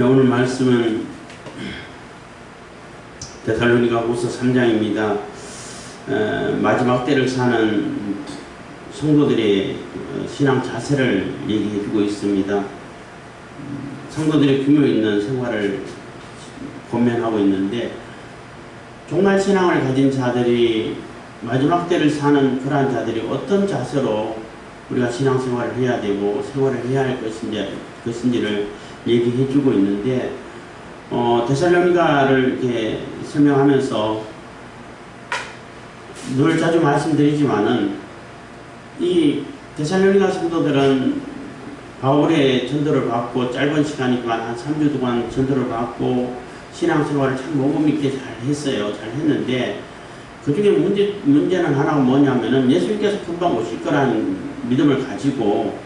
오늘 말씀은 데살로니가후서 3장입니다. 마지막 때를 사는 성도들의 신앙 자세를 얘기해 주고 있습니다. 성도들의 규모 있는 생활을 권면하고 있는데, 종말 신앙을 가진 자들이 마지막 때를 사는 그러한 자들이 어떤 자세로 우리가 신앙생활을 해야 되고 생활을 해야 할 것인지를 얘기해 주고 있는데, 데살로니가를 이렇게 설명하면서 늘 자주 말씀드리지만은, 이 데살로니가 성도들은 바울의 전도를 받고 짧은 시간이지만 한 3주 동안 전도를 받고 신앙생활을 참 모범있게 잘 했어요. 잘 했는데, 그 중에 문제는 하나가 뭐냐면은 예수님께서 금방 오실 거라는 믿음을 가지고,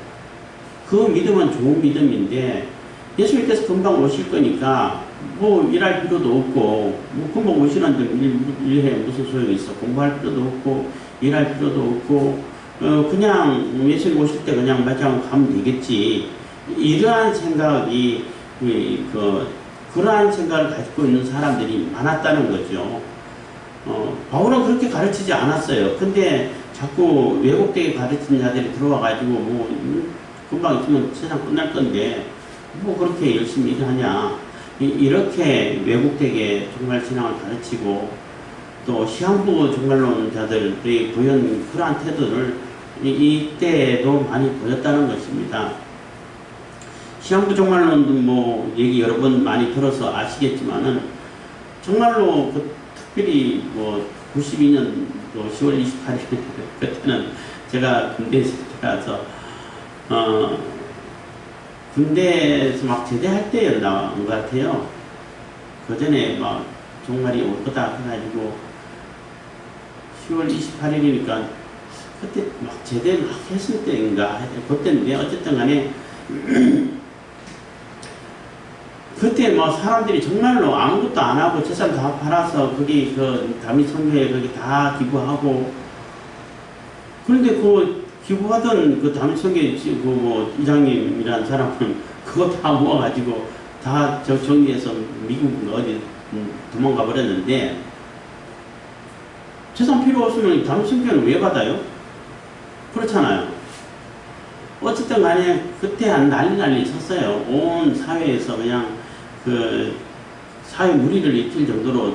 그 믿음은 좋은 믿음인데 예수님께서 금방 오실 거니까 뭐 일할 필요도 없고, 뭐 금방 오시는데 일해 무슨 소용이 있어. 공부할 필요도 없고 일할 필요도 없고 그냥 예수님 오실 때 그냥 맞짱 가면 되겠지. 이러한 생각이 그러한 생각을 가지고 있는 사람들이 많았다는 거죠. 바울은 그렇게 가르치지 않았어요. 근데 자꾸 왜곡되게 가르치는 자들이 들어와 가지고 뭐 금방 있으면 세상 끝날 건데 뭐 그렇게 열심히 일하냐, 이렇게 왜곡되게 종말 신앙을 가르치고, 또 시한부 종말론자들이 보인 그러한 태도를 이때도 많이 보였다는 것입니다. 시한부 종말론도 뭐 얘기 여러 번 많이 들어서 아시겠지만은, 정말로 특별히 뭐 92년 10월 28일 그때는 제가 군대에서 들어가서 군대에서 막 제대할 때였나 것 같아요. 그 전에 막 종말이 올 거다 해가지고 10월 28일이니까 그때 막 제대 막 했을 때인가, 그때인데 어쨌든 간에 그때 뭐 사람들이 정말로 아무것도 안 하고 재산 다 팔아서 거기 그 다미 선교회 거기 다 기부하고, 그런데 그 기부하던 그 다미 선교회 그 뭐 이장님이라는 사람은 그거 다 모아가지고 다 정리해서 미국 어디 도망가 버렸는데, 재산 필요 없으면 다미 선교회는 왜 받아요? 그렇잖아요. 어쨌든 간에 그때 한 난리 쳤어요. 온 사회에서 그냥 그 사회 무리를 일으킬 정도로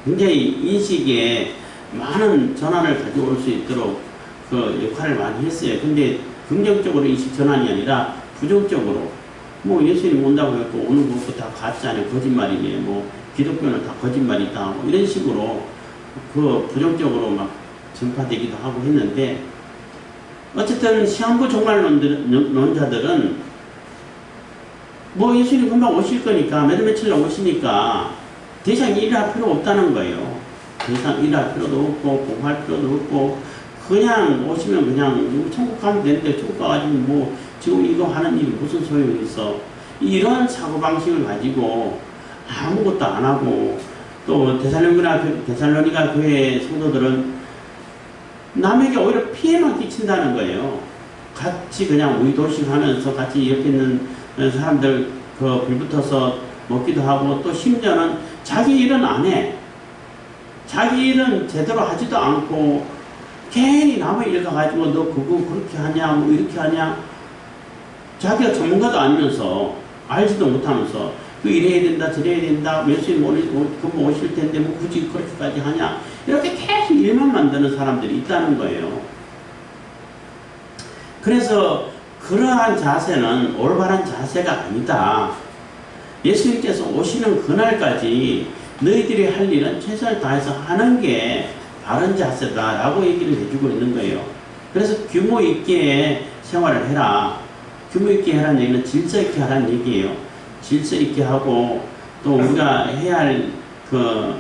굉장히 인식에 많은 전환을 가져올 수 있도록 그 역할을 많이 했어요. 근데 긍정적으로 인식 전환이 아니라 부정적으로, 뭐 예수님 온다고 해서 오는 것도 다 가짜네, 거짓말이네, 뭐 기독교는 다 거짓말이다, 뭐 이런 식으로 그 부정적으로 막 전파되기도 하고 했는데, 어쨌든 시한부 종말론자들은 뭐 예수님 금방 오실 거니까, 며칠로 오시니까 더 이상 일할 필요 없다는 거예요. 더 이상 일할 필요도 없고 공부할 필요도 없고, 그냥 오시면 그냥 천국 가면 되는데 천국 가가지고 뭐 지금 이거 하는 일이 무슨 소용이 있어. 이런 사고방식을 가지고 아무것도 안 하고, 또 데살로니가 교회 성도들은 남에게 오히려 피해만 끼친다는 거예요. 같이 그냥 우이도식 하면서 같이 옆에 있는 사람들 그 불붙어서 먹기도 하고, 또 심지어는 자기 일은 안 해. 자기 일은 제대로 하지도 않고 괜히 남의 일 가가지고 너 그거 그렇게 하냐 뭐 이렇게 하냐, 자기가 전문가도 아니면서 알지도 못하면서 그 이래야 된다 저래야 된다, 몇시 금방 오실 텐데 뭐 굳이 그렇게까지 하냐, 이렇게 계속 일만 만드는 사람들이 있다는 거예요. 그래서 그러한 자세는 올바른 자세가 아니다. 예수님께서 오시는 그날까지 너희들이 할 일은 최선을 다해서 하는 게 바른 자세다라고 얘기를 해주고 있는 거예요. 그래서 규모 있게 생활을 해라. 규모 있게 하라는 얘기는 질서 있게 하라는 얘기예요. 질서 있게 하고, 또 우리가 해야 할 그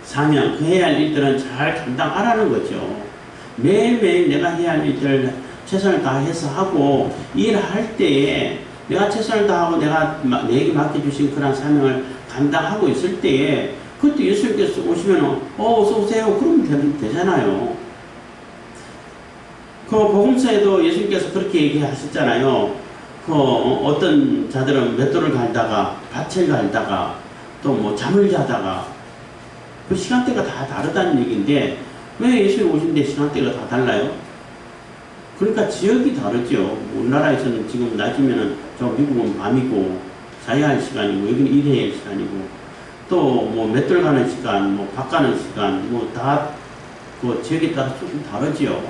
사명, 그 해야 할 일들은 잘 감당하라는 거죠. 매일매일 내가 해야 할 일들을 최선을 다해서 하고, 일할 때에 내가 최선을 다하고 내게 맡겨주신 그런 사명을 감당하고 있을 때에, 그때 예수님께서 오시면 어서오세요 그러면 되잖아요. 그 복음서에도 예수님께서 그렇게 얘기하셨잖아요. 어떤 자들은 맷돌을 갈다가 밭을 갈다가 또 뭐 잠을 자다가 그 시간대가 다 다르다는 얘기인데 왜 예수님 오신데 시간대가 다 달라요? 그러니까 지역이 다르죠. 우리나라에서는 지금 낮이면은 저 미국은 밤이고 자야 할 시간이고 여기는 일해야 할 시간이고 또 뭐 맷돌 가는 시간, 뭐 밭 가는 시간 뭐 다 그 지역에 따라 조금 다르지요.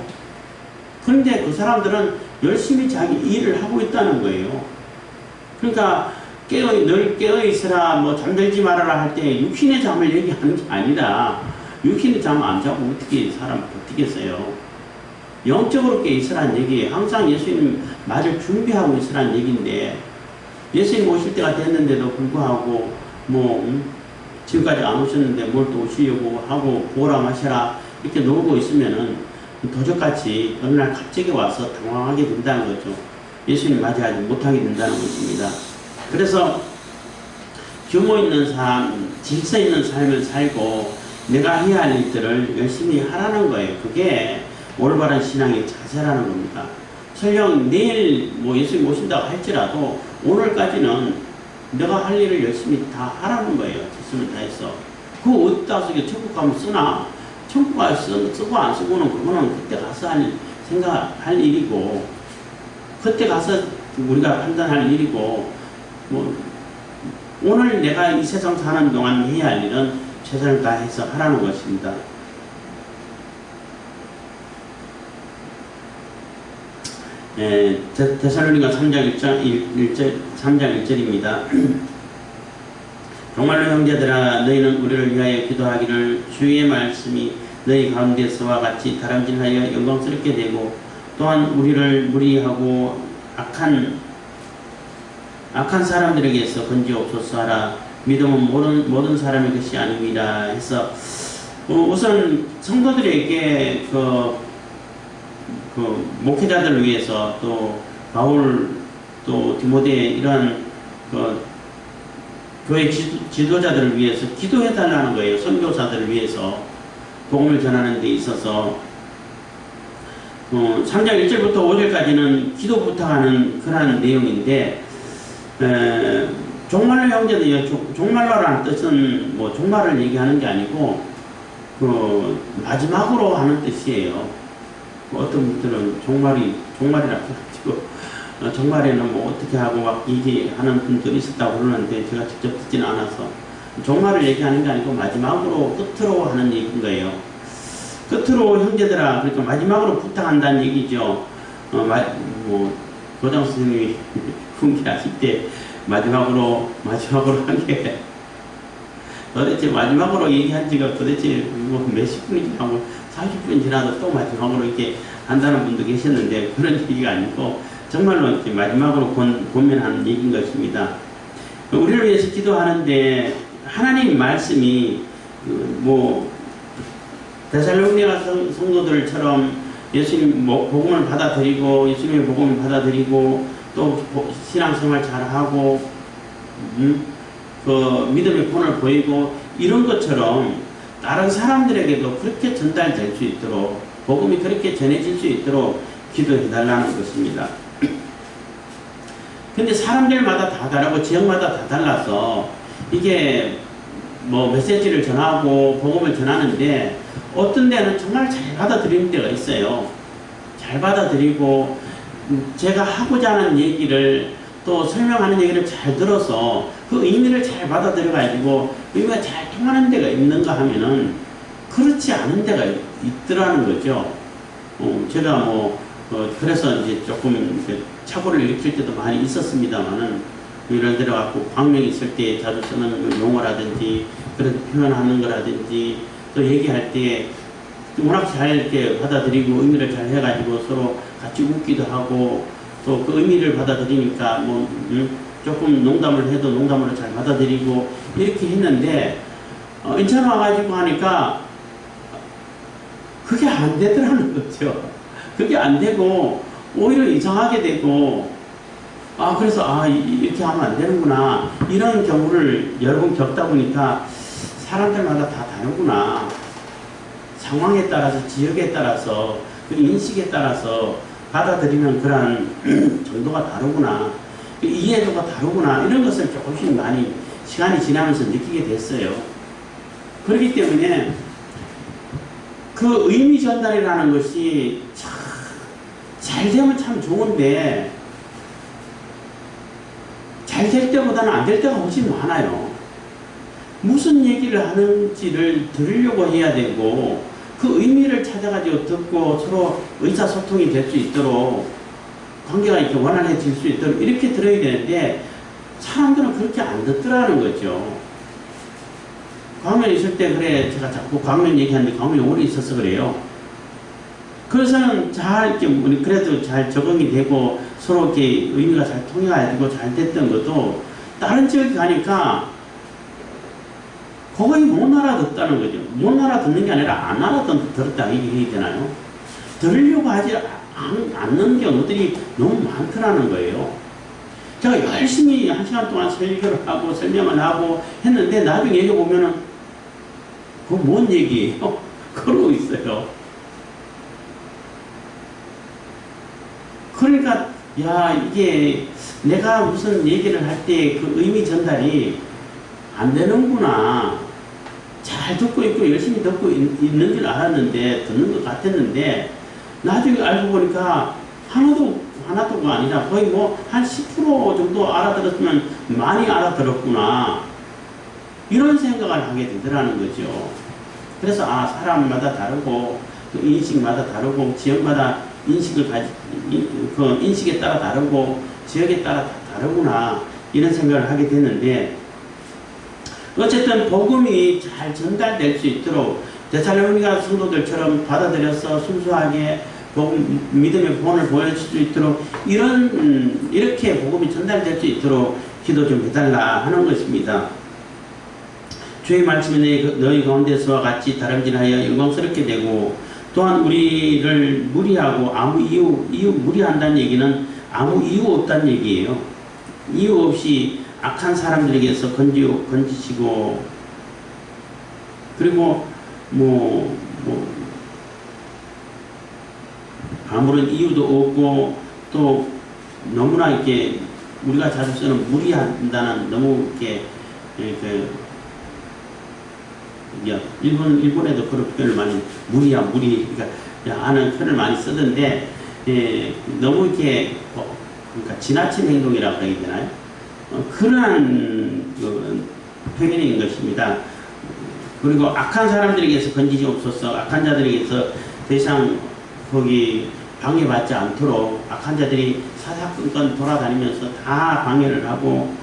그런데 그 사람들은 열심히 자기 일을 하고 있다는 거예요. 그러니까 늘 깨어 있으라, 뭐 잠들지 말아라 할 때 육신의 잠을 얘기하는 게 아니라 육신의 잠 안 자고 어떻게 사람 버티겠어요. 영적으로 깨어 있으라는 얘기예요. 항상 예수님 말을 준비하고 있으라는 얘기인데 예수님 오실 때가 됐는데도 불구하고 지금까지 안 오셨는데 뭘 또 오시려고 하고 보라 마시라 이렇게 놀고 있으면은 도적같이 어느 날 갑자기 와서 당황하게 된다는 거죠. 예수님 맞이하지 못하게 된다는 것입니다. 그래서 규모 있는 삶, 질서 있는 삶을 살고 내가 해야 할 일들을 열심히 하라는 거예요. 그게 올바른 신앙의 자세라는 겁니다. 설령 내일 뭐 예수님 오신다고 할지라도 오늘까지는 내가 할 일을 열심히 다 하라는 거예요. 최선을 다해서. 그거 어디다 쓰게 천국 가면 쓰나? 천국 가서 쓰고 안 쓰고는 그거는 그때 가서 생각할 일이고 그때 가서 우리가 판단할 일이고 오늘 내가 이 세상 사는 동안 해야 할 일은 최선을 다해서 하라는 것입니다. 데살로니가 3장 1절입니다. 정말로 형제들아 너희는 우리를 위하여 기도하기를 주의 말씀이 너희 가운데서와 같이 다람질하여 영광스럽게 되고 또한 우리를 무리하고 악한 사람들에게서 건지옵소서 하라. 믿음은 모든 사람의 것이 아닙니다. 해서 우선 성도들에게 목회자들을 위해서 또 바울 또 디모데 이런 교회 지도자들을 위해서 기도해 달라는 거예요. 선교사들을 위해서 복음을 전하는 데 있어서 3장 1절부터 5절까지는 기도 부탁하는 그런 내용인데 종말로 형제들 종말로라는 뜻은 뭐 종말을 얘기하는 게 아니고 마지막으로 하는 뜻이에요. 어떤 분들은 종말이라 해가지고 종말에는 뭐 어떻게 하고 막 얘기하는 분들이 있었다고 그러는데 제가 직접 듣지는 않아서 종말을 얘기하는 게 아니고 마지막으로 끝으로 하는 얘기인 거예요. 끝으로 형제들아 그러니까 마지막으로 부탁한다는 얘기죠. 교장 선생님이 훈계하실 때 마지막으로 한 게 도대체 마지막으로 얘기한 지가 도대체 몇십 분이 지나고 40분 지나도 또 마지막으로 이렇게 한다는 분도 계셨는데 그런 얘기가 아니고 정말로 이렇게 마지막으로 권면하는 얘기인 것입니다. 우리를 위해서 기도하는데 하나님 말씀이 데살로니가 성도들처럼 예수님 복음을 받아들이고 예수님의 복음을 받아들이고 또 신앙생활 잘하고 믿음의 본을 보이고 이런 것처럼 다른 사람들에게도 그렇게 전달될 수 있도록 복음이 그렇게 전해질 수 있도록 기도해 달라는 것입니다. 근데 사람들마다 다 다르고 지역마다 다 달라서 이게 메시지를 전하고 복음을 전하는데 어떤 데는 정말 잘 받아들이는 데가 있어요. 잘 받아들이고 제가 하고자 하는 얘기를 또 설명하는 얘기를 잘 들어서 그 의미를 잘 받아들여 가지고 의미가 잘 통하는 데가 있는가 하면은 그렇지 않은 데가 있더라는 거죠. 제가 그래서 이제 조금 착오를 일으킬 때도 많이 있었습니다만은 예를 들어 갖고 광명이 있을 때 자주 쓰는 용어라든지 그런 표현하는 거라든지 또 얘기할 때 워낙 잘 이렇게 받아들이고 의미를 잘 해가지고 서로 같이 웃기도 하고 또 그 의미를 받아들이니까 조금 농담을 해도 농담으로 잘 받아들이고 이렇게 했는데 인천 와가지고 하니까 그게 안 되더라는 거죠. 그게 안 되고 오히려 이상하게 되고 그래서 이렇게 하면 안 되는구나 이런 경우를 여러 번 겪다 보니까 사람들마다 다 다르구나. 상황에 따라서 지역에 따라서 그 인식에 따라서 받아들이는 그런 정도가 다르구나 이해도가 다르구나 이런 것을 조금씩 많이 시간이 지나면서 느끼게 됐어요. 그렇기 때문에 그 의미 전달이라는 것이 잘 되면 참 좋은데 잘 될 때보다는 안 될 때가 훨씬 많아요. 무슨 얘기를 하는지를 들으려고 해야 되고 그 의미를 찾아가지고 듣고 서로 의사소통이 될 수 있도록 관계가 이렇게 원활해질 수 있도록 이렇게 들어야 되는데 사람들은 그렇게 안 듣더라는 거죠. 광면 있을 때 그래 제가 자꾸 광면 얘기하는데 광면이 오래 있어서 그래요. 그래서는 잘 이렇게 그래도 잘 적응이 되고 서로 이렇게 의미가 잘 통해가지고 잘 됐던 것도 다른 지역에 가니까 거의 못 알아듣다는 거죠. 못 알아듣는 게 아니라 안 알아들었다 얘기해야 되나요? 들으려고 하지 않는 경우들이 너무 많더라는 거예요. 제가 열심히 1시간 동안 설교를 하고 설명을 하고 했는데 나중에 얘기 보면은 그거 뭔 얘기예요? 그러고 있어요. 그러니까 야 이게 내가 무슨 얘기를 할 때 그 의미 전달이 안 되는구나. 잘 듣고 있고 열심히 듣고 있는 줄 알았는데 듣는 것 같았는데 나중에 알고 보니까 하나도가 아니라 거의 뭐 한 10% 정도 알아들었으면 많이 알아들었구나. 이런 생각을 하게 되더라는 거죠. 그래서 사람마다 다르고 인식마다 다르고 지역마다 그 인식에 따라 다르고 지역에 따라 다 다르구나 이런 생각을 하게 되는데 어쨌든 복음이 잘 전달될 수 있도록 데살로니가 성도들처럼 받아들여서 순수하게 믿음의 본을 보여줄 수 있도록 이렇게 복음이 전달될 수 있도록 기도 좀 해달라 하는 것입니다. 주의 말씀이 너희 가운데서와 같이 다름질하여 영광스럽게 되고 또한 우리를 무리하고 아무 이유 무리한다는 얘기는 아무 이유 없다는 얘기예요. 이유 없이 악한 사람들에게서 건지시고 그리고 아무런 이유도 없고 또 너무나 이렇게 우리가 자주 쓰는 무리한다는 너무 이렇게 일본에도 그런 표현을 많이 무리 그러니까 하는 표현을 많이 쓰던데 너무 이렇게 그러니까 지나친 행동이라고 해야 되나요? 그러한 표현인 것입니다. 그리고 악한 사람들에게서 건지시옵소서. 악한 자들에게서 더 이상 거기 방해받지 않도록 악한 자들이 사사건건 돌아다니면서 다 방해를 하고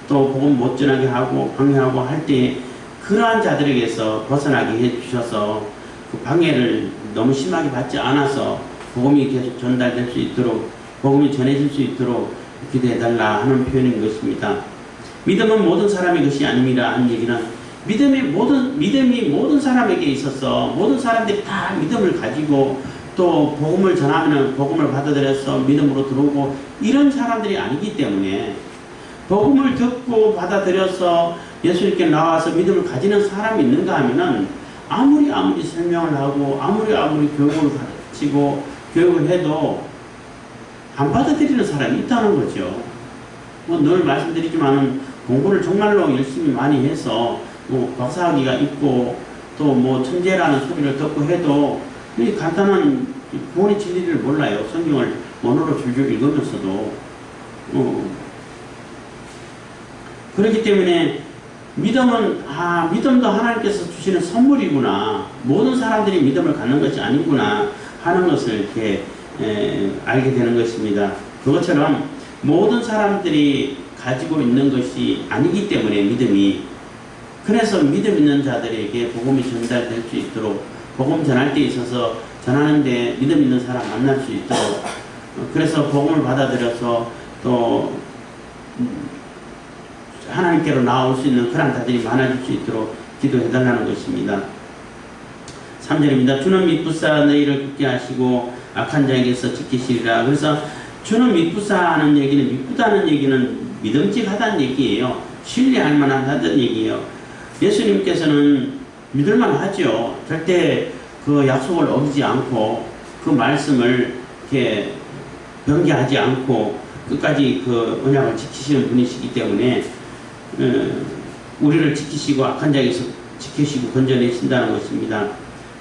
또 복음 못 전하게 하고 방해하고 할 때 그러한 자들에게서 벗어나게 해주셔서 그 방해를 너무 심하게 받지 않아서 복음이 계속 전달될 수 있도록 복음이 전해질 수 있도록 기도해달라 하는 표현인 것입니다. 믿음은 모든 사람의 것이 아닙니다 하는 얘기는 믿음이 모든 사람에게 있어서 모든 사람들이 다 믿음을 가지고 또 복음을 전하면 복음을 받아들여서 믿음으로 들어오고 이런 사람들이 아니기 때문에 복음을 듣고 받아들여서 예수님께 나와서 믿음을 가지는 사람이 있는가 하면은 아무리 설명을 하고 아무리 교육을 가르치고 교육을 해도 안 받아들이는 사람이 있다는 거죠. 늘 말씀드리지만은 공부를 정말로 열심히 많이 해서 박사학위가 있고 또 천재라는 소리를 듣고 해도 이 간단한 구원의 진리를 몰라요. 성경을 원어로 줄줄 읽으면서도 그렇기 때문에 믿음도 하나님께서 주시는 선물이구나. 모든 사람들이 믿음을 갖는 것이 아니구나 하는 것을 이렇게 알게 되는 것입니다. 그것처럼 모든 사람들이 가지고 있는 것이 아니기 때문에 믿음이 그래서 믿음 있는 자들에게 복음이 전달될 수 있도록 복음 전할 때 있어서 전하는데 믿음 있는 사람 만날 수 있도록 그래서 복음을 받아들여서 또 하나님께로 나올 수 있는 그런 자들이 많아질 수 있도록 기도해달라는 것입니다. 3절입니다. 주는 미쁘사 너희를 굳게 하시고 악한 자에게서 지키시리라. 그래서 주는 미쁘사 하는 얘기는 미쁘다는 얘기는 믿음직하다는 얘기예요. 신뢰할 만하다는 얘기예요. 예수님께서는 믿을만 하죠. 절대 그 약속을 어기지 않고 그 말씀을 이렇게 변개하지 않고 끝까지 그 언약을 지키시는 분이시기 때문에 우리를 지키시고 악한 자에게서 지키시고 건져내신다는 것입니다.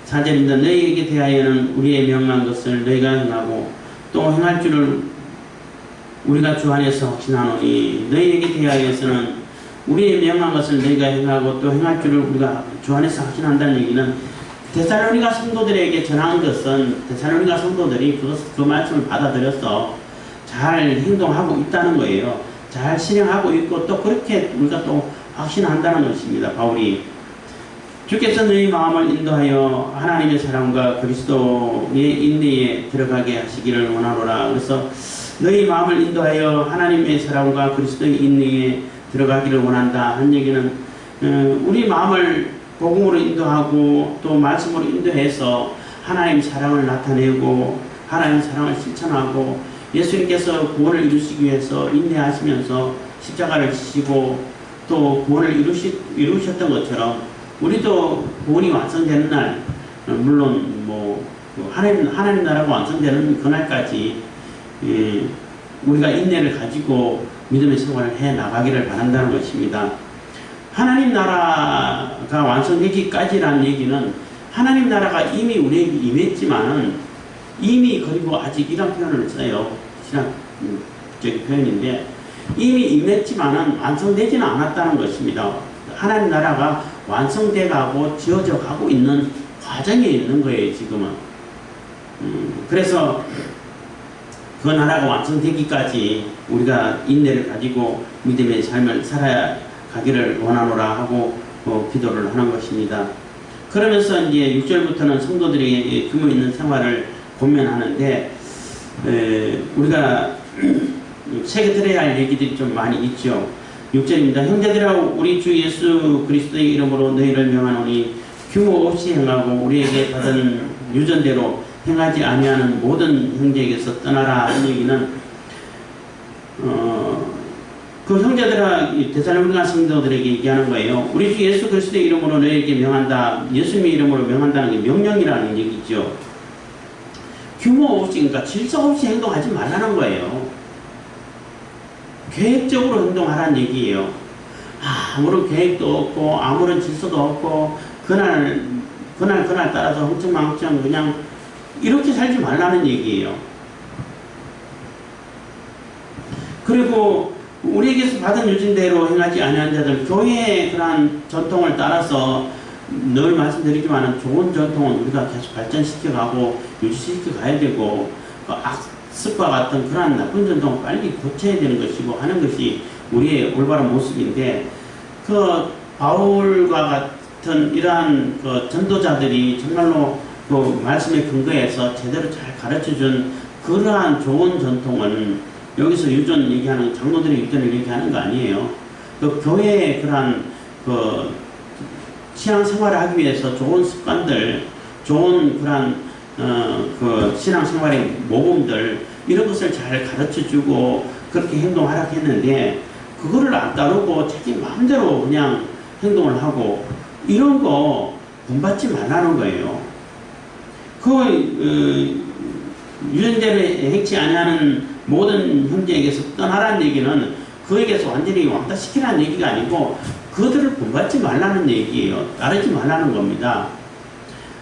4절입니다. 너희에게 대하여는 우리의 명한 것을 너희가 행하고 또 행할 줄을 우리가 주 안에서 확신하노니 너희에게 대하여서는 우리의 명한 것을 너희가 행하고 또 행할 줄을 우리가 주 안에서 확신한다는 얘기는 데살로니가 성도들에게 전한 것은 데살로니가 성도들이 그 말씀을 받아들여서 잘 행동하고 있다는 거예요. 잘 실행하고 있고 또 그렇게 우리가 또 확신한다는 것입니다. 바울이 주께서 너희 마음을 인도하여 하나님의 사랑과 그리스도의 인내에 들어가게 하시기를 원하노라. 그래서 너희 마음을 인도하여 하나님의 사랑과 그리스도의 인내에 들어가기를 원한다 한 얘기는 우리 마음을 복음으로 인도하고 또 말씀으로 인도해서 하나님의 사랑을 나타내고 하나님의 사랑을 실천하고 예수님께서 구원을 이루시기 위해서 인내하시면서 십자가를 지시고 또 구원을 이루셨던 것처럼 우리도 구원이 완성되는 날, 물론 뭐 하나님 나라가 완성되는 그날까지 우리가 인내를 가지고 믿음의 생활을 해 나가기를 바란다는 것입니다. 하나님 나라가 완성되기까지라는 얘기는 하나님 나라가 이미 우리에게 임했지만은 이미 그리고 아직 이런 표현을 써요. 신학적인 표현인데 이미 임했지만은 완성되지는 않았다는 것입니다. 하나님 나라가 완성돼 가고 지어져 가고 있는 과정에 있는 거예요, 지금은. 그래서 그 나라가 완성되기까지 우리가 인내를 가지고 믿음의 삶을 살아야 가기를 원하노라 하고 기도를 하는 것입니다. 그러면서 이제 6절부터는 성도들이 규모 있는 생활을 권면하는데 우리가 새겨들어야 할 얘기들이 좀 많이 있죠. 6절입니다. 형제들아 우리 주 예수 그리스도의 이름으로 너희를 명하노니 규모 없이 행하고 우리에게 받은 유전대로 행하지 아니하는 모든 형제에게서 떠나라 하는 얘기는 그 형제들아 데살로니가 성도들에게 얘기하는 거예요. 우리 주 예수 그리스도의 이름으로 너희에게 명한다. 예수님의 이름으로 명한다는 게 명령이라는 얘기죠. 규모 없이 그러니까 질서 없이 행동하지 말라는 거예요. 계획적으로 행동하라는 얘기예요. 아무런 계획도 없고 아무런 질서도 없고 그날 따라서 흥청망청 그냥 이렇게 살지 말라는 얘기예요. 그리고 우리에게서 받은 유진대로 행하지 아니한 자들, 교회의 그러한 전통을 따라서 늘 말씀드리지만 좋은 전통은 우리가 계속 발전시켜가고 유지시켜 가야 되고 그 악습과 같은 그러한 나쁜 전통을 빨리 고쳐야 되는 것이고 하는 것이 우리의 올바른 모습인데 그 바울과 같은 이러한 그 전도자들이 정말로 그 말씀의 근거에서 제대로 잘 가르쳐준 그러한 좋은 전통은 여기서 유전 얘기하는 장로들의 유전을 얘기하는 거 아니에요. 그 교회의 그러한 그 신앙생활을 하기 위해서 좋은 습관들, 좋은 그러한 그 신앙생활의 모범들 이런 것을 잘 가르쳐주고 그렇게 행동하라고 했는데 그거를 안 따르고 자기 마음대로 그냥 행동을 하고 이런 거 본받지 말라는 거예요. 그 유전대로 행치 아니하는 모든 형제에게서 떠나라는 얘기는 그에게서 완전히 왕따시키라는 얘기가 아니고 그들을 본받지 말라는 얘기예요. 따르지 말라는 겁니다.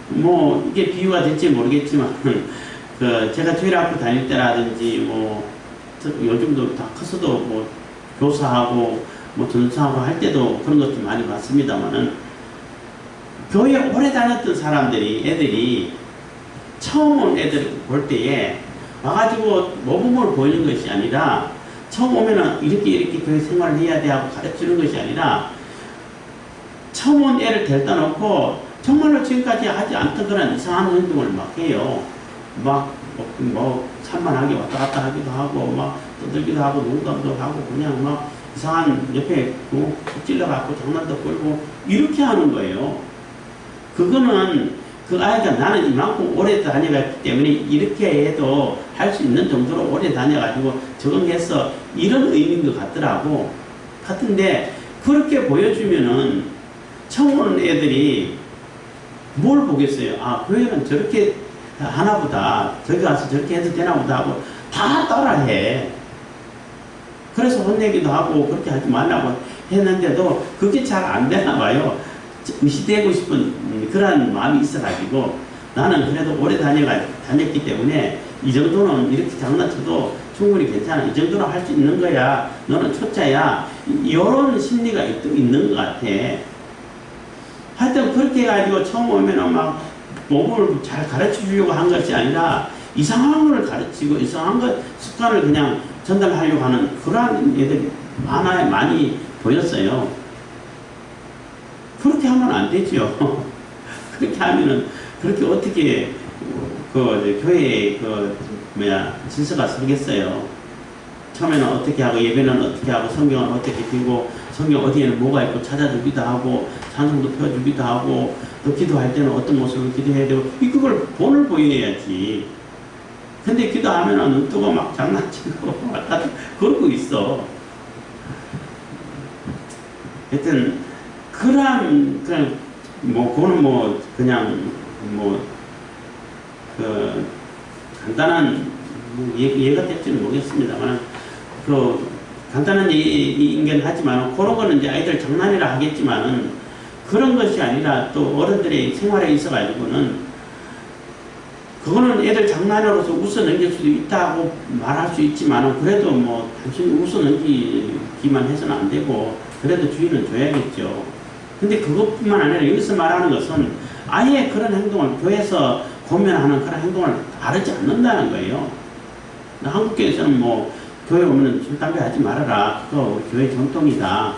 뭐 이게 비유가 될지 모르겠지만 그 제가 주일학교 다닐 때라든지 뭐 요즘도 다 커서도 뭐 교사하고 뭐 전사하고 할 때도 그런 것도 많이 봤습니다만은 교회에 오래 다녔던 사람들이 애들이 처음 온 애들 볼 때에 와가지고 모범을 보이는 것이 아니라 처음 오면은 이렇게 교회 생활을 해야 돼 하고 가르치는 것이 아니라 처음 온 애를 데려다 놓고 정말로 지금까지 하지 않던 그런 이상한 행동을 막 해요. 막 산만하게 왔다 갔다 하기도 하고 막 떠들기도 하고 농담도 하고 그냥 막 이상한 옆에 찔러갖고 장난도 걸고 이렇게 하는 거예요. 그거는 그 아이가 나는 이만큼 오래 다녀갔기 때문에 이렇게 해도 할 수 있는 정도로 오래 다녀가지고 적응해서 이런 의미인 것 같더라고. 같은데 그렇게 보여주면은 처음 오는 애들이 뭘 보겠어요? 아, 교회는 저렇게 하나보다 저기 가서 저렇게 해도 되나보다 하고 다 따라해. 그래서 혼내기도 하고 그렇게 하지 말라고 했는데도 그게 잘 안 되나 봐요. 의시되고 싶은 그런 마음이 있어가지고 나는 그래도 오래 다녔기 때문에 이 정도는 이렇게 장난쳐도 충분히 괜찮아. 이 정도는 할 수 있는 거야. 너는 초짜야. 이런 심리가 있는 것 같아. 하여튼 그렇게 해가지고 처음 오면은 막 몸을 잘 가르쳐 주려고 한 것이 아니라 이상한 걸 가르치고 이상한 것 습관을 그냥 전달하려고 하는 그러한 애들이 많이 보였어요. 그렇게 하면 안 되죠. 그렇게 하면은 그렇게 어떻게 교회의 질서가 서겠어요. 처음에는 어떻게 하고 예배는 어떻게 하고 성경은 어떻게 펴고 성경 어디에는 뭐가 있고 찾아주기도 하고 찬송도 펴주기도 하고 또 기도할 때는 어떤 모습을 기도해야 되고 그걸 본을 보여야지. 근데 기도하면은 눈 뜨고 막 장난치고 그러고 있어. 하여튼 그거는 간단한 이해가 될지는 모르겠습니다만 간단한 얘기인 하지만 그런 거는 이제 아이들 장난이라 하겠지만은 그런 것이 아니라 또 어른들의 생활에 있어 가지고는 그거는 애들 장난으로서 웃어 넘길 수도 있다고 말할 수 있지만은 그래도 뭐 단순히 웃어 넘기기만 해서는 안 되고 그래도 주의는 줘야겠죠. 근데 그것뿐만 아니라 여기서 말하는 것은 아예 그런 행동을 교회에서 고면하는 그런 행동을 바르지 않는다는 거예요. 한국교회에서는 뭐 교회 오면 술, 담배 하지 말아라. 그거 교회 전통이다.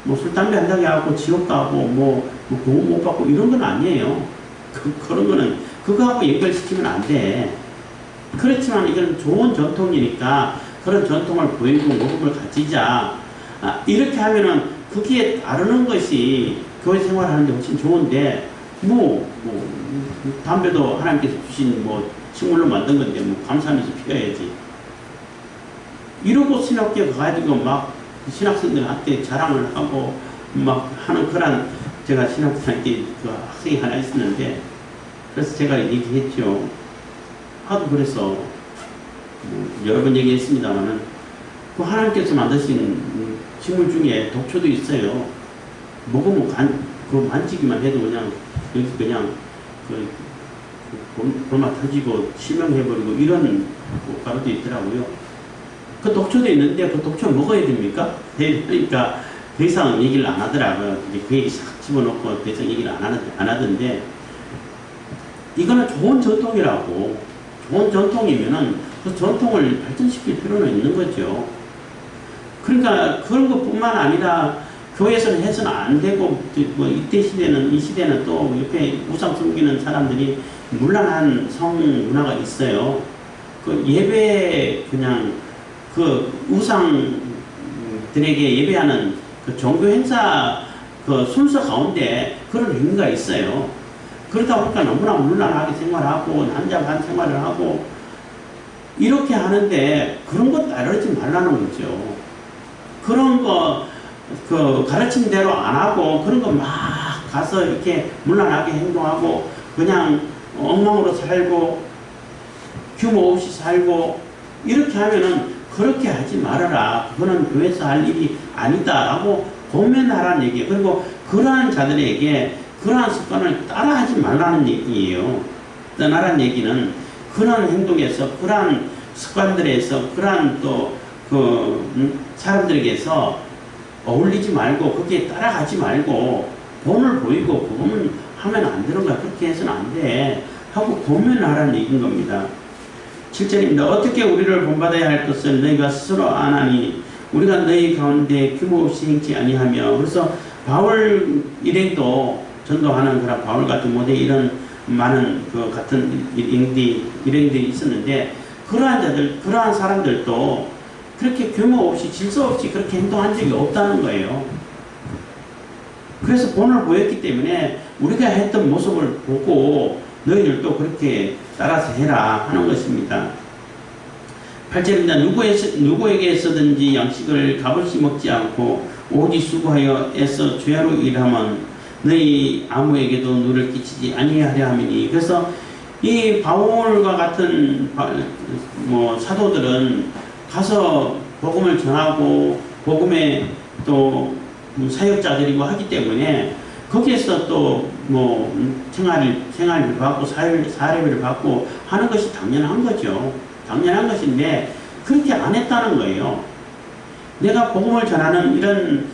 뭐 술, 담배 한다고 해갖고 지옥 가고 뭐 구원 못 받고 이런 건 아니에요. 그런 거는 그거하고 연결시키면 안 돼. 그렇지만 이건 좋은 전통이니까 그런 전통을 보이고 모범을 가지자. 이렇게 하면은 거기에 따르는 것이 교회 생활하는데 훨씬 좋은데 담배도 하나님께서 주신 식물로 만든 건데 감사하면서 피워야지. 이러고 신학교에 가가지고 막 신학생들한테 자랑을 하고 막 하는 그런 제가 신학생한테 학생이 하나 있었는데 그래서 제가 얘기했죠. 하도 그래서 여러 번 얘기했습니다만은 그 하나님께서 만드신 식물 중에 독초도 있어요. 먹으면 그거 만지기만 해도 그냥 볼맛 터지고 실명해버리고 이런 효과도 있더라고요. 그 독초도 있는데 그 독초 먹어야 됩니까? 그러니까 더 이상 얘기를 안 하더라고요. 그 얘기 싹 집어넣고 더 이상 얘기를 안 하던데 이거는 좋은 전통이라고. 좋은 전통이면은 그 전통을 발전시킬 필요는 있는 거죠. 그러니까 그런 것뿐만 아니라 교회에서는 해서는 안 되고 이 시대는 또 옆에 우상 섬기는 사람들이 문란한 성 문화가 있어요. 그 예배 그냥 그 우상들에게 예배하는 그 종교 행사 그 순서 가운데 그런 행위가 있어요. 그러다 보니까 너무나 문란하게 생활하고 난잡한 생활을 하고 이렇게 하는데 그런 거 따르지 말라는 거죠. 그런 거 가르친 대로 안 하고 그런 거 막 가서 이렇게 문란하게 행동하고 그냥 엉망으로 살고 규모 없이 살고 이렇게 하면은 그렇게 하지 말아라. 그거는 교회에서 할 일이 아니다라고 고면하라는 얘기예요. 그리고 그러한 자들에게 그러한 습관을 따라하지 말라는 얘기예요. 떠나라는 얘기는 그런 행동에서 그러한 습관들에서 그러한 또 사람들에게서 어울리지 말고 거기에 따라가지 말고 본을 보이고 그거는 하면 안 되는 거야. 그렇게 해서는 안 돼. 하고 고면하라는 얘기인 겁니다. 7절입니다. 어떻게 우리를 본받아야 할 것을 너희가 스스로 아나니 우리가 너희 가운데 규모 없이 행치 아니하며. 그래서 바울 일행도 전도하는 그런 바울 같은 모델 이런 많은 그 같은 일행들이 있었는데 그러한 자들, 그러한 사람들도 그렇게 규모 없이 질서 없이 그렇게 행동한 적이 없다는 거예요. 그래서 본을 보였기 때문에 우리가 했던 모습을 보고 너희들도 그렇게 따라서 해라 하는 것입니다. 8절입니다. 누구에게서든지 양식을 값없이 먹지 않고 오직 수고하여 애써 주야로 일하면 너희 아무에게도 누를 끼치지 아니하려 함이니. 그래서 이 바울과 같은 사도들은 가서 복음을 전하고 복음의 또 사역자들이고 하기 때문에 거기에서 또 생활비를 받고 사례비를 받고 하는 것이 당연한 거죠. 당연한 것인데 그렇게 안 했다는 거예요. 내가 복음을 전하는 이런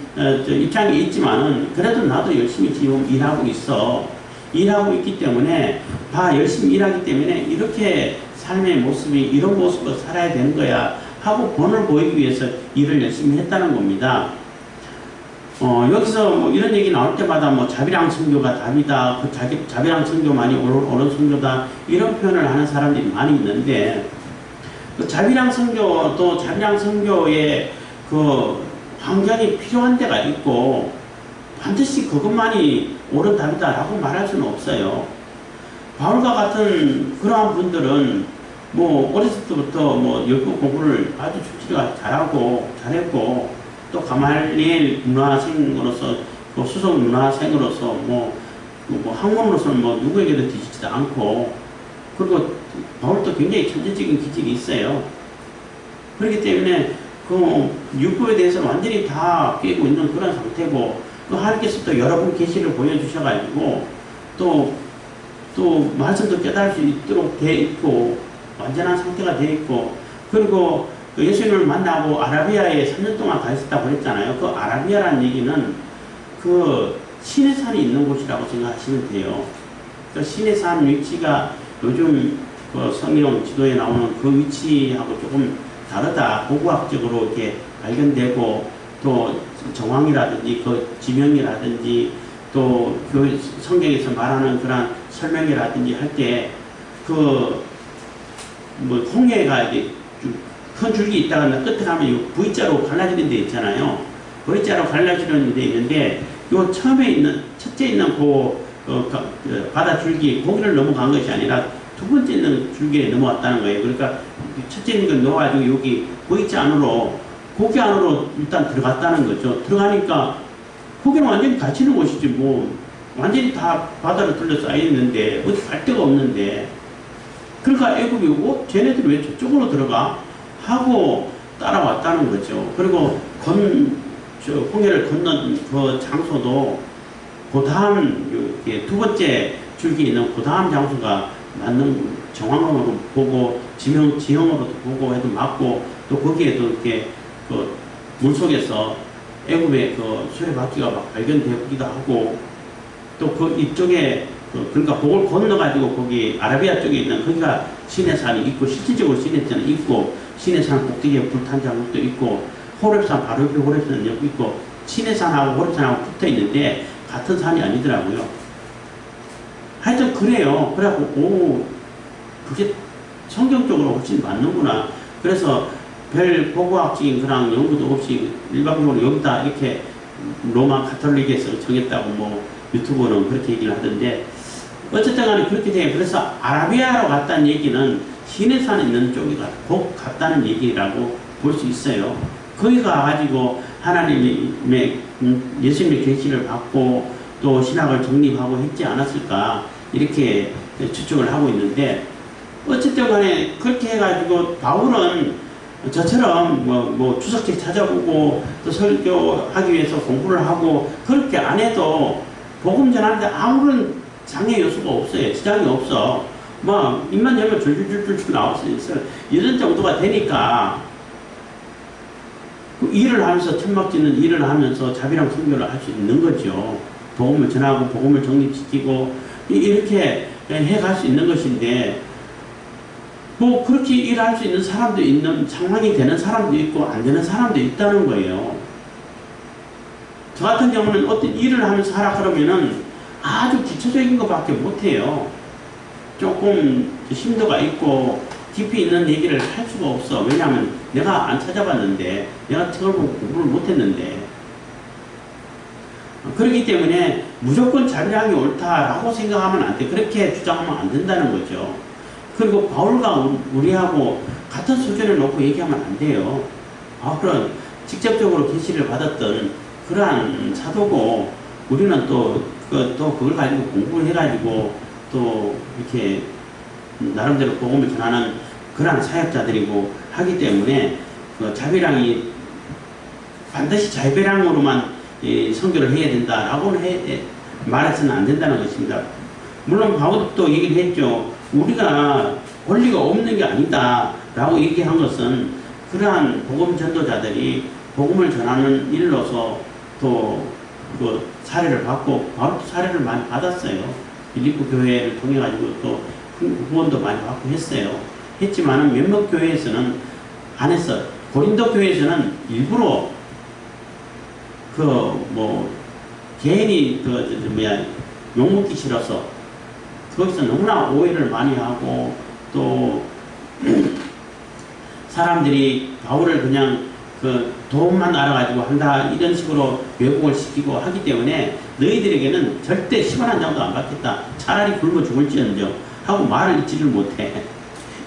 입장이 있지만은 그래도 나도 열심히 지금 일하고 있어. 일하고 있기 때문에 열심히 일하기 때문에 이렇게 삶의 모습이 이런 모습으로 살아야 되는 거야 하고 본을 보이기 위해서 일을 열심히 했다는 겁니다. 여기서 이런 얘기 나올 때마다 자비랑 선교가 답이다, 자비랑 선교만이 옳은 선교다, 이런 표현을 하는 사람들이 많이 있는데, 자비랑 선교, 또 자비랑 선교의 그 환경이 필요한 데가 있고, 반드시 그것만이 옳은 답이다라고 말할 수는 없어요. 바울과 같은 그러한 분들은 어렸을 때부터 율법 공부를 아주 잘했고, 또 가말리엘 문화생으로서 수석 문화생으로서 학문으로서는 누구에게도 뒤지지도 않고, 그리고 바울도 굉장히 천재적인 기질이 있어요. 그렇기 때문에 그 율법에 대해서는 완전히 다 깨고 있는 그런 상태고, 하나님께서 또 여러 번 계시를 보여주셔가지고 또 말씀도 깨달을 수 있도록 돼 있고 완전한 상태가 돼 있고, 그리고 예수님을 만나고 아라비아에 3년 동안 가 있었다고 그랬잖아요. 그 아라비아라는 얘기는 그 신의 산이 있는 곳이라고 생각하시면 돼요. 그 신의 산 위치가 요즘 그 성경 지도에 나오는 그 위치하고 조금 다르다. 고고학적으로 이렇게 발견되고, 또 정황이라든지 그 지명이라든지 또 성경에서 말하는 그런 설명이라든지 할 때 홍해가 이제 큰 줄기 있다가 끝에 가면 V자로 갈라지는 데 있잖아요. V자로 갈라지는 데 있는데, 요 첫째 있는 바다 줄기, 거기를 넘어간 것이 아니라 두 번째 있는 줄기에 넘어왔다는 거예요. 그러니까 첫째 있는 걸 넣어가지고 여기 V자 안으로, 고기 안으로 일단 들어갔다는 거죠. 들어가니까 거기는 완전히 갇히는 곳이지 완전히 다 바다로 둘러싸여 있는데 어디 갈 데가 없는데, 그러니까 애굽이 오고 쟤네들이 왜 저쪽으로 들어가? 하고 따라왔다는 거죠. 그리고 홍해를 건넌 그 장소도 그 다음 두 번째 줄기에 있는 그 다음 장소가 맞는 정황으로 보고 지형으로도 보고 해도 맞고, 또 거기에도 이렇게 그 물속에서 애굽의 그 수레바퀴가 막 발견되기도 하고, 또 그 이쪽에 그러니까 그걸 건너가지고 거기 아라비아 쪽에 있는 거기가 시내산이 있고, 실질적으로 시내산이 있고, 시내산 꼭대기에 불탄 자국도 있고, 호렙산 바로 옆에 호렙산 여기 있고, 시내산하고 호렙산하고 붙어 있는데 같은 산이 아니더라고요. 하여튼 그래요. 그래갖고 그게 성경적으로 훨씬 맞는구나. 그래서 별 고고학적인 그런 연구도 없이 일방적으로 여기다 이렇게 로마 가톨릭에서 정했다고 유튜브는 그렇게 얘기를 하던데, 어쨌든 간에 그렇게 돼요. 그래서 아라비아로 갔다는 얘기는 시내산에 있는 쪽이 곧 갔다는 얘기라고 볼 수 있어요. 거기 가가지고 하나님의 예수님의 계시를 받고 또 신학을 정립하고 했지 않았을까, 이렇게 추측을 하고 있는데, 어쨌든 간에 그렇게 해가지고 바울은 저처럼 주석책 찾아보고 또 설교하기 위해서 공부를 하고 그렇게 안 해도 복음 전하는데 아무런 장애 요소가 없어요. 지장이 없어. 입만 열면 줄줄줄줄 나올 수 있어요. 이런 정도가 되니까 일을 하면서, 천막 짓는 일을 하면서 자비랑 선교를 할 수 있는 거죠. 복음을 전하고 복음을 정립시키고 이렇게 해갈 수 있는 것인데, 그렇게 일할 수 있는 사람도 있는 상황이 되는 사람도 있고 안 되는 사람도 있다는 거예요. 저 같은 경우는 어떤 일을 하면서 하라 그러면은 아주 기초적인 것밖에 못해요. 조금 심도가 있고 깊이 있는 얘기를 할 수가 없어. 왜냐하면 내가 안 찾아봤는데, 내가 책을 보고 공부를 못했는데. 그렇기 때문에 무조건 자비랑이 옳다라고 생각하면 안 돼. 그렇게 주장하면 안 된다는 거죠. 그리고 바울과 우리하고 같은 수준을 놓고 얘기하면 안 돼요. 바울은 직접적으로 계시를 받았던 그러한 사도고, 우리는 또 그걸 가지고 공부를 해가지고 또 이렇게 나름대로 복음을 전하는 그러한 사역자들이고 하기 때문에 그 자비랑이 반드시 자비랑으로만 선교를 해야 된다라고는 말해서는 안 된다는 것입니다. 물론 바울도 얘기를 했죠. 우리가 권리가 없는 게 아니다 라고 얘기한 것은 그러한 복음 전도자들이 복음을 전하는 일로서 또 그 사례를 받고 바울도 사례를 많이 받았어요. 빌립보 교회를 통해 가지고 또 후원도 많이 받고 했지만은 몇몇 교회에서는 안 했어. 고린도 교회에서는 일부러 개인이 욕먹기 싫어서 거기서 너무나 오해를 많이 하고 또 사람들이 바울을 그냥 돈만 알아가지고 한다 이런 식으로 왜곡을 시키고 하기 때문에 너희들에게는 절대 10원 한 장도 안 받겠다. 차라리 굶어 죽을지언정 하고 말을 잊지를 못해.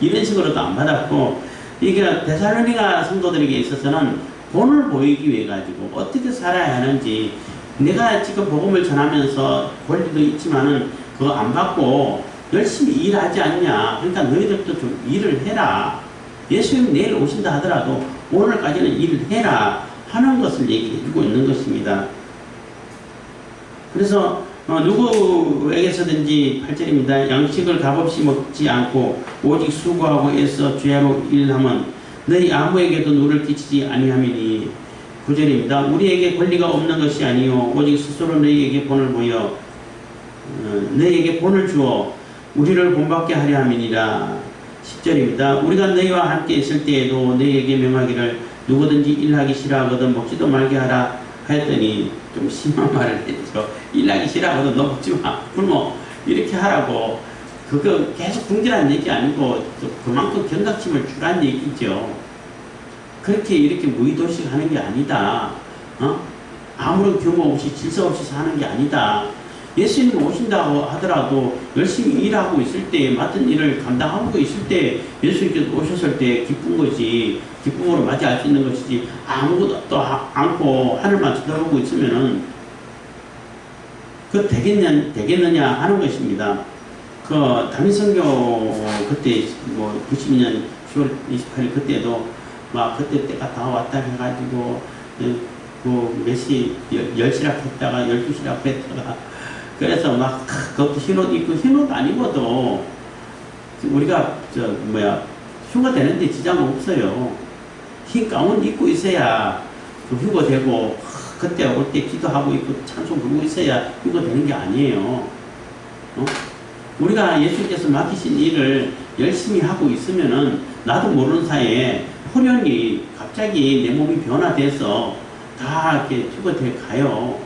이런 식으로도 안 받았고, 이게 데살로니가 성도들에게 있어서는 본을 보이기 위해 가지고 어떻게 살아야 하는지, 내가 지금 복음을 전하면서 권리도 있지만은 그거 안 받고 열심히 일하지 않냐. 그러니까 너희들도 좀 일을 해라. 예수님이 내일 오신다 하더라도 오늘까지는 일을 해라 하는 것을 얘기해주고 있는 것입니다. 그래서 누구에게서든지 8절입니다. 양식을 값없이 먹지 않고 오직 수고하고 애써 죄로 일하면 너희 아무에게도 누를 끼치지 아니함이니. 9절입니다. 우리에게 권리가 없는 것이 아니요 오직 스스로 너희에게 본을 보여 너희에게 본을 주어 우리를 본받게 하려 함이니라. 10절입니다. 우리가 너희와 함께 있을 때에도 너희에게 명하기를 누구든지 일하기 싫어하거든 먹지도 말게 하라 하였더니, 좀 심한 말을 했죠. 일하기 싫어하거든 너 먹지 마, 굶어, 이렇게 하라고. 그거 계속 궁지라는 얘기 아니고 그만큼 경각심을 주라는 얘기죠. 그렇게 이렇게 무의도식 하는 게 아니다. 아무런 규모 없이 질서 없이 사는 게 아니다. 예수님 오신다고 하더라도 열심히 일하고 있을 때, 맡은 일을 감당하고 있을 때 예수님께서 오셨을 때 기쁜 것이, 기쁨으로 맞이할 수 있는 것이지, 아무것도 않고 하늘만 쳐다보고 있으면은 그 되겠느냐 하는 것입니다. 단위선교 그때 92년 10월 28일 그때도 막 그때 때가 다 왔다 해가지고 몇 시 10시락 했다가 12시락 했다가, 그래서 막 그것도 흰옷 입고, 흰옷 안 입어도 우리가 휴가 되는데 지장은 없어요. 흰 가운 입고 있어야 휴가 되고, 그때 올 때 기도하고 있고 찬송 부르고 있어야 휴가 되는 게 아니에요. 우리가 예수님께서 맡기신 일을 열심히 하고 있으면은 나도 모르는 사이에 호련히 갑자기 내 몸이 변화돼서 다 이렇게 휴가 돼 가요.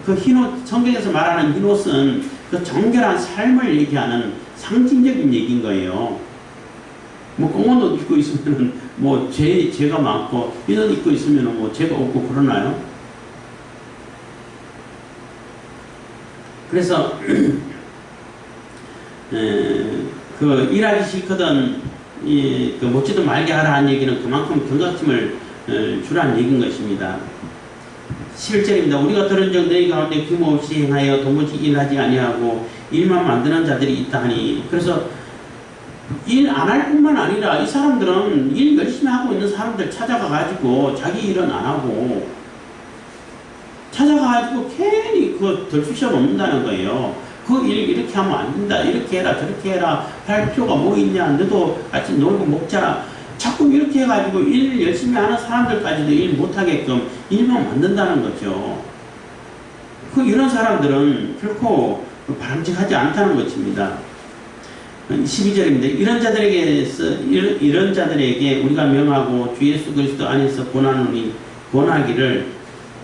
그 흰옷, 성경에서 말하는 흰옷은 그 정결한 삶을 얘기하는 상징적인 얘기인 거예요. 검은 옷 입고 있으면은 죄가 많고, 흰옷 입고 있으면은 죄가 없고 그러나요? 그래서 일하기 싫거든 먹지도 말게 하라 한 얘기는 그만큼 경각심을 주라는 얘기인 것입니다. 11절입니다. 우리가 들은 적 너희 가운데 규모 없이 행하여 도무지 일하지 아니하고 일만 만드는 자들이 있다 하니. 그래서 일 안 할 뿐만 아니라 이 사람들은 일 열심히 하고 있는 사람들 찾아가가지고 자기 일은 안 하고 찾아가가지고 괜히 그거 덜쑤셔 놓는다는 거예요. 그 일 이렇게 하면 안 된다, 이렇게 해라 저렇게 해라 할 필요가 뭐 있냐, 너도 같이 놀고 먹자, 자꾸 이렇게 해가지고 일 열심히 하는 사람들까지도 일 못하게끔 일만 만든다는 거죠. 이런 사람들은 결코 바람직하지 않다는 것입니다. 12절입니다. 이런 자들에게 우리가 명하고 주 예수 그리스도 안에서 권하기를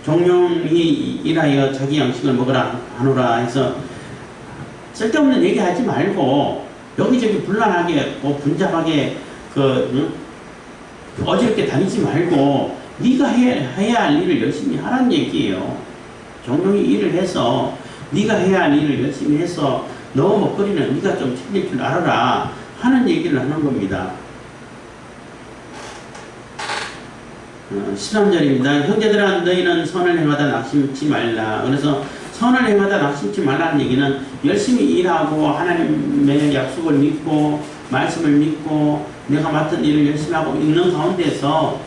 종용히 일하여 자기 양식을 먹으라 하노라 해서, 쓸데없는 얘기하지 말고 여기저기 분란하게 분잡하게 어지럽게 다니지 말고 네가 해야 할 일을 열심히 하라는 얘기예요. 종용히 일을 해서 네가 해야 할 일을 열심히 해서 너 먹거리는 네가 좀 챙길 줄 알아라 하는 얘기를 하는 겁니다. 13절입니다. 형제들아 너희는 선을 행하다 낙심치 말라. 그래서 선을 행하다 낙심치 말라는 얘기는 열심히 일하고 하나님의 약속을 믿고 말씀을 믿고 내가 맡은 일을 열심히 하고 있는 가운데서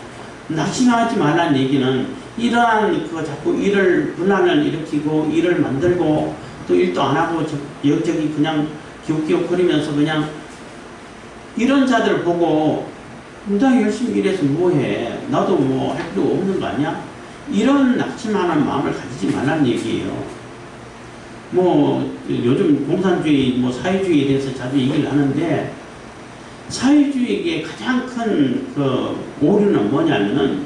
낙심하지 말라는 얘기는 이러한 그 자꾸 일을 분란을 일으키고 일을 만들고 또 일도 안 하고 여기저기 그냥 기웃기웃거리면서 그냥 이런 자들 보고 나 열심히 일해서 뭐해 나도 뭐 할 필요 없는 거 아니야? 이런 낙심하는 마음을 가지지 말라는 얘기예요. 뭐 요즘 공산주의 뭐 사회주의에 대해서 자주 얘기를 하는데 사회주의의 가장 큰 그 오류는 뭐냐면은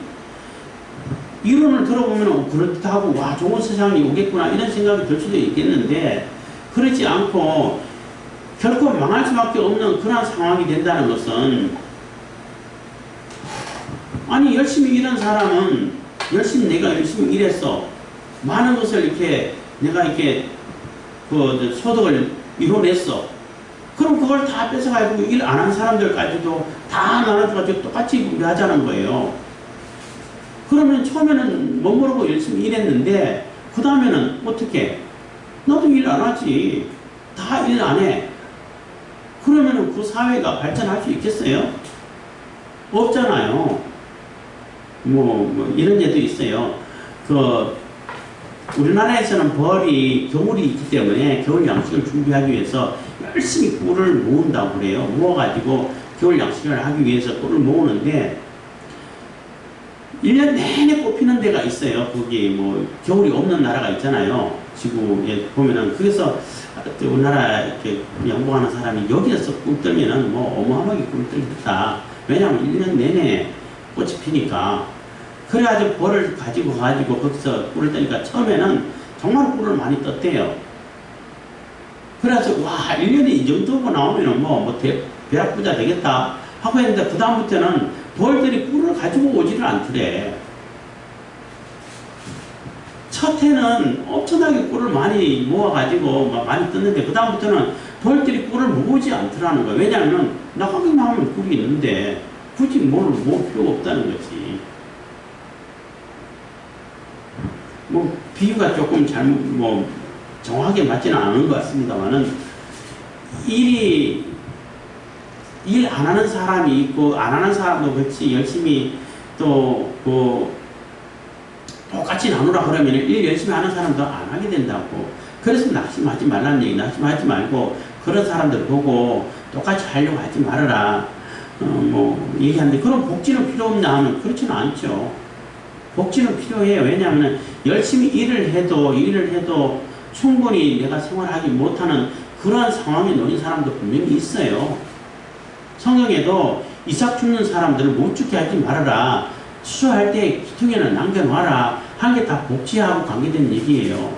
이론을 들어보면 그렇다고 와 좋은 세상이 오겠구나 이런 생각이 들 수도 있겠는데 그렇지 않고 결코 망할 수밖에 없는 그런 상황이 된다는 것은 아니 열심히 일한 사람은 내가 열심히 일했어 많은 것을 이렇게 내가 이렇게 그 소득을 이뤄냈어 그럼 그걸 다 뺏어가지고 일 안 한 사람들까지도 다 나눠가지고 똑같이 하자는 거예요. 그러면 처음에는 못 모르고 열심히 일했는데 그 다음에는 어떻게 나도 일 안 하지 다 일 안 해 그러면은 그 사회가 발전할 수 있겠어요? 없잖아요. 뭐 이런 예도 있어요. 우리나라에서는 벌이 겨울이 있기 때문에 겨울 양식을 준비하기 위해서 열심히 꿀을 모은다고 그래요. 모아가지고 겨울 양식을 하기 위해서 꿀을 모으는데 1년 내내 꽃피는 데가 있어요. 거기 뭐 겨울이 없는 나라가 있잖아요. 지구에 보면은 그래서 우리나라 이렇게 양봉하는 사람이 여기에서 꿀 떨면은 뭐 어마어마하게 꿀을 떨겠다. 왜냐하면 1년 내내 꽃이 피니까. 그래가지고 벌을 가지고 거기서 꿀을 떠니까 처음에는 정말 꿀을 많이 떴대요. 그래서 와 1년에 이 정도가 나오면은 뭐 대학 부자 되겠다 하고 했는데 그 다음부터는 벌들이 꿀을 가지고 오지를 않더래. 첫 해는 엄청나게 꿀을 많이 모아가지고 많이 떴는데 그 다음부터는 벌들이 꿀을 모으지 않더라는 거예요. 왜냐하면 나가게 나오면 꿀이 있는데 굳이 뭘 모을 필요가 없다는 거지. 뭐 비유가 조금 정확하게 맞지는 않은 것 같습니다만은 일 안 하는 사람이 있고 안 하는 사람도 같이 열심히 또 똑같이 나누라 그러면 일 열심히 하는 사람도 안 하게 된다고. 그래서 낙심하지 말라는 얘기. 낙심하지 말고 그런 사람들 보고 똑같이 하려고 하지 말아라. 뭐 얘기하는데 그럼 복지는 필요 없냐 하면 그렇지는 않죠. 복지는 필요해요. 왜냐하면 열심히 일을 해도 충분히 내가 생활하지 못하는 그러한 상황에 놓인 사람도 분명히 있어요. 성경에도 이삭 줍는 사람들을 못 죽게 하지 말아라. 추수할 때 기둥에는 남겨놔라. 한 게 다 복지하고 관계된 얘기예요.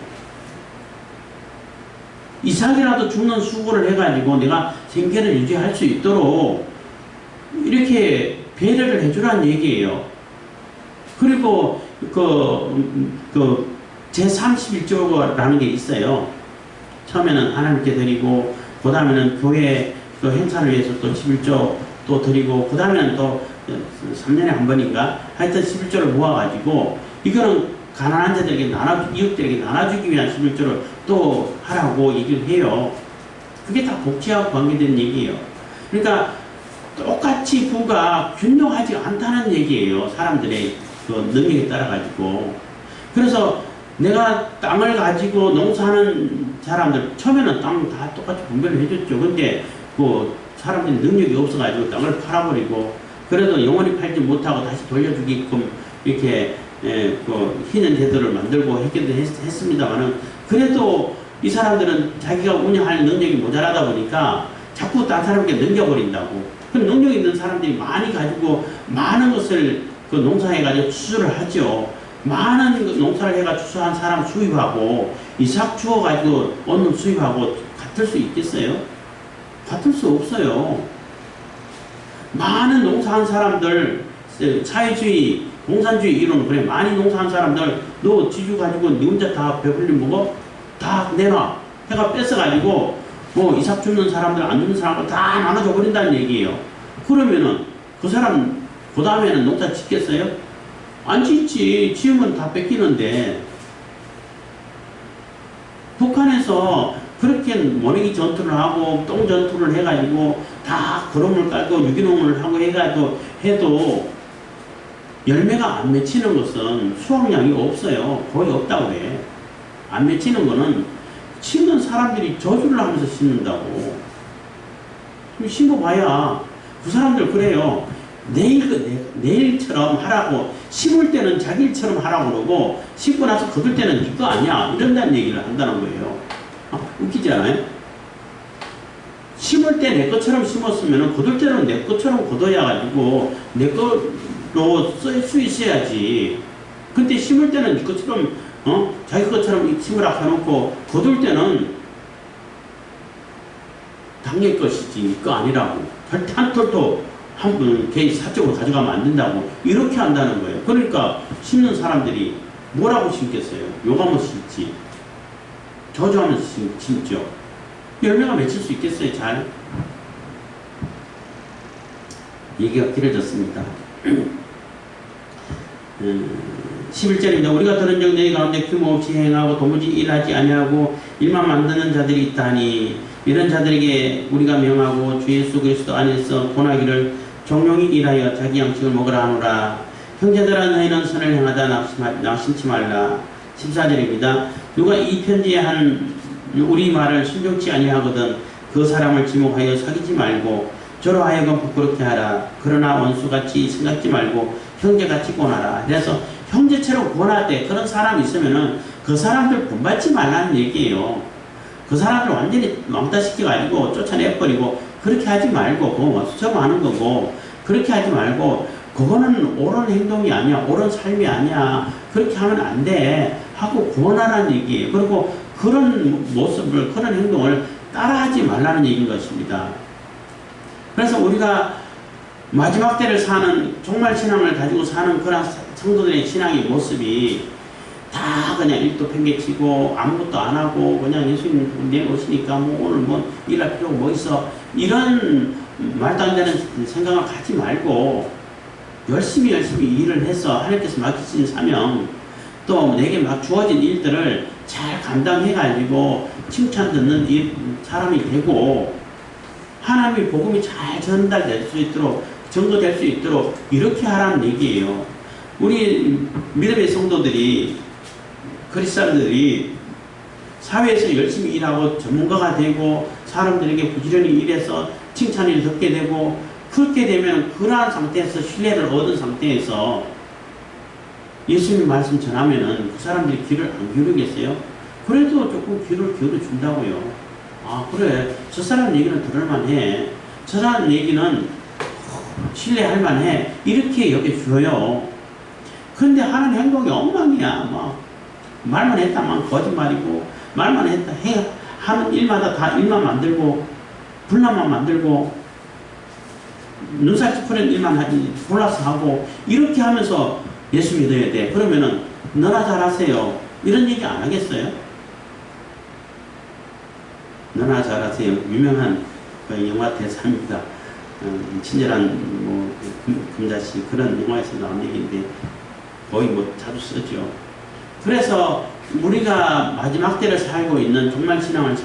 이삭이라도 죽는 수고를 해가지고 내가 생계를 유지할 수 있도록 이렇게 배려를 해주라는 얘기예요. 그리고 제31조라는 게 있어요. 처음에는 하나님께 드리고 그 다음에는 교회 그 행사를 위해서 또 11조 또 드리고 그 다음에는 또 3년에 한 번인가 하여튼 11조를 모아가지고 이거는 가난한 자들에게 이웃들에게 나눠주기 위한 11조를 또 하라고 얘기를 해요. 그게 다 복지하고 관계된 얘기예요. 그러니까 똑같이 부가 균등하지 않다는 얘기예요. 사람들의 그 능력에 따라 가지고. 그래서 내가 땅을 가지고 농사하는 사람들 처음에는 땅 다 똑같이 분배를 해줬죠. 근데 그 사람들이 능력이 없어가지고 땅을 팔아버리고 그래도 영원히 팔지 못하고 다시 돌려주게끔 이렇게 그 희는 제도를 만들고 했기도 했습니다만은 그래도 이 사람들은 자기가 운영할 능력이 모자라다 보니까 자꾸 다른 사람에게 넘겨버린다고. 그럼 능력 있는 사람들이 많이 가지고 많은 것을 그 농사해가지고 추수를 하죠. 많은 농사를 해가 추수한 사람 수입하고 이삭 주워가지고 얻는 수입하고 같을 수 있겠어요? 같을 수 없어요. 많은 농사한 사람들, 사회주의, 공산주의 이론은 그래. 많이 농사한 사람들 너 지주 가지고 니 혼자 다 배불리 먹어? 다 내놔. 해가 뺏어가지고 뭐 이삭 주는 사람들 안 주는 사람들 다 나눠줘 버린다는 얘기예요. 그러면은 그 사람 그 다음에는 농사 짓겠어요? 안 짓지. 지으면 다 뺏기는데. 북한에서 그렇게 모내기 전투를 하고 똥 전투를 해가지고 다 거름을 깔고 유기농을 하고 해가지고 해도 열매가 안 맺히는 것은 수확량이 없어요. 거의 없다고 해. 안 맺히는 거는 심는 사람들이 저주를 하면서 심는다고. 심어봐야 그 사람들 그래요. 내일처럼 하라고, 심을 때는 자기 일처럼 하라고 그러고 심고 나서 거둘 때는 네 거 아니야 이런다는 얘기를 한다는 거예요. 웃기지 않아요? 심을 때 내 것처럼 심었으면 거둘 때는 내 것처럼 거둬야 가지고 내 거로 쓸 수 있어야지. 근데 심을 때는 네 것처럼 자기 것처럼 심으라 해놓고 거둘 때는 당일 것이지 네 거 아니라고. 절대 한 톨도 한 분 개인 사적으로 가져가면 안 된다고 이렇게 한다는 거예요. 그러니까 심는 사람들이 뭐라고 심겠어요? 욕하면서 심지, 저주하면서 심죠. 열매가 맺힐 수 있겠어요? 잘? 얘기가 길어졌습니다. 11절입니다. 우리가 들은 적 너희 가운데 규모 없이 행하고 도무지 일하지 아니하고 일만 만드는 자들이 있다니 이런 자들에게 우리가 명하고 주 예수 그리스도 안에서 권하기를 종용이 일하여 자기 양식을 먹으라 하노라. 형제들아 너희는 선을 행하다 낙심치 말라. 14절입니다. 누가 이 편지에 한 우리 말을 순종치 아니하거든 그 사람을 지목하여 사귀지 말고 저로 하여금 부끄럽게 하라. 그러나 원수같이 생각지 말고 형제같이 권하라. 그래서 형제처럼 권할 때 그런 사람이 있으면은 그 사람들 본받지 말라는 얘기예요. 그 사람들 완전히 왕따시켜가지고 쫓아내버리고 그렇게 하지 말고 그거 원수처럼 하는 거고 그렇게 하지 말고 그거는 옳은 행동이 아니야. 옳은 삶이 아니야. 그렇게 하면 안 돼. 하고 권하라는 얘기예요. 그리고 그런 모습을 그런 행동을 따라하지 말라는 얘기인 것입니다. 그래서 우리가 마지막 때를 사는 종말 신앙을 가지고 사는 그런 성도들의 신앙의 모습이 다 그냥 일도 팽개치고 아무것도 안 하고 그냥 예수님 내일 오시니까 뭐 오늘 뭐 일할 필요가 뭐 있어 이런 말도 안 되는 생각을 갖지 말고 열심히 일을 해서 하나님께서 맡기신 사명 또 내게 막 주어진 일들을 잘 감당해 가지고 칭찬 듣는 사람이 되고 하나님의 복음이 잘 전달될 수 있도록 전거될 수 있도록 이렇게 하라는 얘기예요. 우리 믿음의 성도들이 그리스도인들이 사회에서 열심히 일하고 전문가가 되고 사람들에게 부지런히 일해서 칭찬을 듣게 되고 그렇게 되면 그러한 상태에서 신뢰를 얻은 상태에서 예수님 말씀 전하면은 그 사람들이 귀를 안 기울이겠어요? 그래도 조금 귀를 기울여 준다고요. 아 그래 저 사람 얘기는 들을만해. 저 사람 얘기는 신뢰할 만해. 이렇게 여겨줘요. 근데 하는 행동이 엉망이야. 막 말만 했다만 거짓말이고 말만 했다 해 하는 일마다 다 일만 만들고 분란만 만들고 눈살 찌푸린 일만 하지 골라서 하고 이렇게 하면서 예수 믿어야 돼. 그러면은 너나 잘하세요. 이런 얘기 안 하겠어요? 너나 잘하세요. 유명한 그 영화 대사입니다. 친절한 뭐 금자씨 그런 영화에서 나온 얘기인데 거의 뭐 자주 쓰죠. 그래서 우리가 마지막 때를 살고 있는 종말 신앙을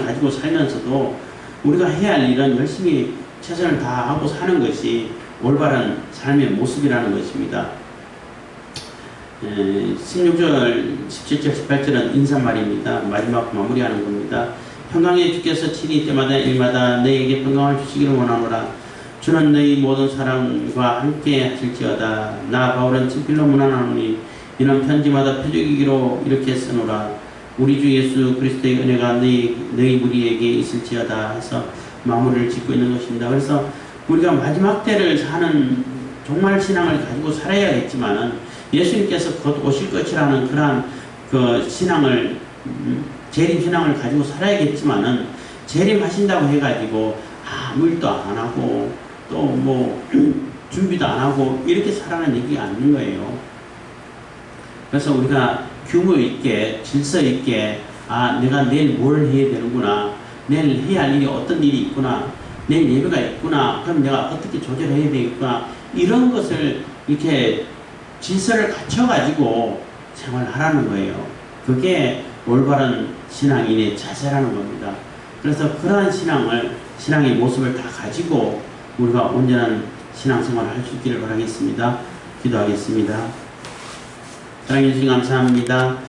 가지고 살면서도 우리가 해야 할 일은 열심히 최선을 다하고 사는 것이 올바른 삶의 모습이라는 것입니다. 16절, 17절, 18절은 인사말입니다. 마지막 마무리하는 겁니다. 평강의 주께서 친히 때마다 일마다 너희에게 평강을 주시기를 원하노라. 주는 너희 모든 사람과 함께 하실지어다. 나 바울은 친필로 문안하노니 이는 편지마다 표적이기로 이렇게 쓰노라. 우리 주 예수 그리스도의 은혜가 너희 무리에게 있을지어다 해서 마무리를 짓고 있는 것입니다. 그래서 우리가 마지막 때를 사는 종말 신앙을 가지고 살아야겠지만은 예수님께서 곧 오실 것이라는 그러한 그 신앙을 재림 신앙을 가지고 살아야겠지만은 재림하신다고 해가지고 아무 일도 안 하고 또 뭐 준비도 안 하고 이렇게 살아가는 얘기가 아닌 거예요. 그래서 우리가 규모 있게 질서 있게 내가 내일 뭘 해야 되는구나. 내일 해야 할 일이 어떤 일이 있구나. 내일 예배가 있구나. 그럼 내가 어떻게 조절해야 되겠구나. 이런 것을 이렇게 질서를 갖춰가지고 생활하라는 거예요. 그게 올바른 신앙인의 자세라는 겁니다. 그래서 그러한 신앙의 모습을 다 가지고 우리가 온전한 신앙생활을 할 수 있기를 바라겠습니다. 기도하겠습니다. 사랑해 주신 감사합니다.